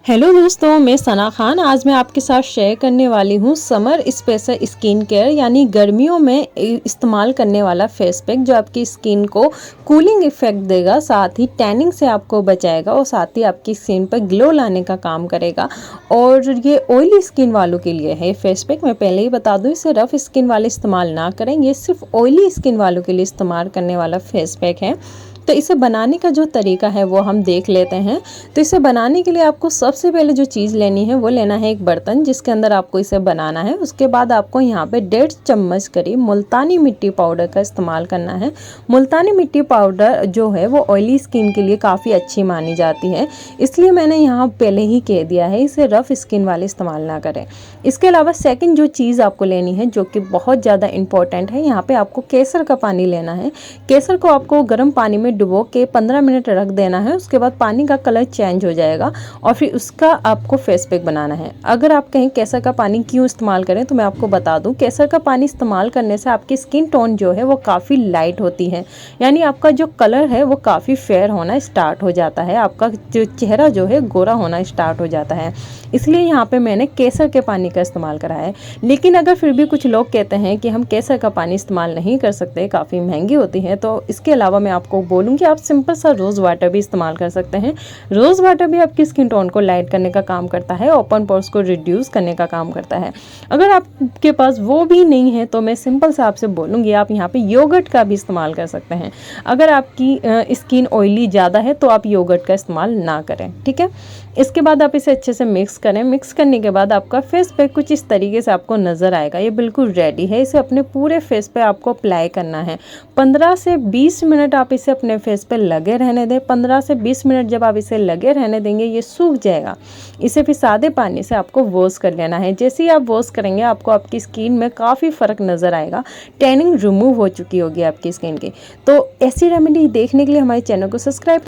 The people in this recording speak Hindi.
हेलो दोस्तों, मैं सना खान। आज मैं आपके साथ शेयर करने वाली हूँ समर स्पेशल स्किन केयर यानी गर्मियों में इस्तेमाल करने वाला फेस पैक जो आपकी स्किन को कूलिंग इफेक्ट देगा, साथ ही टैनिंग से आपको बचाएगा और साथ ही आपकी स्किन पर ग्लो लाने का काम करेगा। और ये ऑयली स्किन वालों के लिए है फेस पैक। मैं पहले ही बता दूँ, इसे रफ स्किन वाले इस्तेमाल ना करें, ये सिर्फ ऑयली स्किन वालों के लिए इस्तेमाल करने वाला फेस पैक है। तो इसे बनाने का जो तरीका है वो हम देख लेते हैं। तो इसे बनाने के लिए आपको सबसे पहले जो चीज़ लेनी है वो लेना है एक बर्तन जिसके अंदर आपको इसे बनाना है। उसके बाद आपको यहाँ पे 1.5 चम्मच करीब मुल्तानी मिट्टी पाउडर का इस्तेमाल करना है। मुल्तानी मिट्टी पाउडर जो है वो ऑयली स्किन के लिए काफ़ी अच्छी मानी जाती है, इसलिए मैंने यहाँ पहले ही कह दिया है इसे रफ स्किन वाले इस्तेमाल ना करें। इसके अलावा सेकेंड जो चीज़ आपको लेनी है जो कि बहुत ज़्यादा इंपॉर्टेंट है, यहाँ पे आपको केसर का पानी लेना है। केसर को आपको गर्म पानी में डुबो के 15 मिनट रख देना है। उसके बाद पानी का कलर चेंज हो जाएगा और फिर उसका आपको फेस पैक बनाना है। अगर आप कहीं केसर का पानी क्यों इस्तेमाल करें तो मैं आपको बता दूं, केसर का पानी इस्तेमाल करने से आपकी स्किन टोन जो है वो काफ़ी लाइट होती है, यानी आपका जो कलर है वो काफ़ी फेयर होना स्टार्ट हो जाता है, आपका जो चेहरा जो है गोरा होना स्टार्ट हो जाता है। इसलिए यहाँ पे मैंने केसर के पानी का इस्तेमाल करा है। लेकिन अगर फिर भी कुछ लोग कहते हैं कि हम केसर का पानी इस्तेमाल नहीं कर सकते, काफ़ी महंगी होती है, तो इसके अलावा मैं आपको बोलूँगी आप सिंपल सा रोज़ वाटर भी इस्तेमाल कर सकते हैं। रोज़ वाटर भी आपकी स्किन टोन को लाइट करने का काम करता है, ओपन पोर्स को रिड्यूस करने का काम करता है। अगर आपके पास वो भी नहीं है तो मैं सिंपल सा आपसे बोलूँगी आप यहाँ पे योगर्ट का भी इस्तेमाल कर सकते हैं। अगर आपकी स्किन ऑयली ज़्यादा है तो आप योगर्ट का इस्तेमाल ना करें, ठीक है। इसके बाद आप इसे अच्छे से मिक्स करें। मिक्स करने के बाद आपका फेस पैक कुछ इस तरीके से आपको नज़र आएगा। ये बिल्कुल रेडी है। इसे अपने पूरे फेस पे आपको अप्लाई करना है। 15 से 20 मिनट आप इसे अपने फेस पे लगे रहने दें। 15 से 20 मिनट जब आप इसे लगे रहने देंगे ये सूख जाएगा। इसे फिर सादे पानी से आपको वॉश कर लेना है। जैसे ही आप वॉश करेंगे आपको आपकी स्किन में काफ़ी फ़र्क नज़र आएगा। टैनिंग रिमूव हो चुकी होगी आपकी स्किन की। तो ऐसी रेमेडी देखने के लिए हमारे चैनल को सब्सक्राइब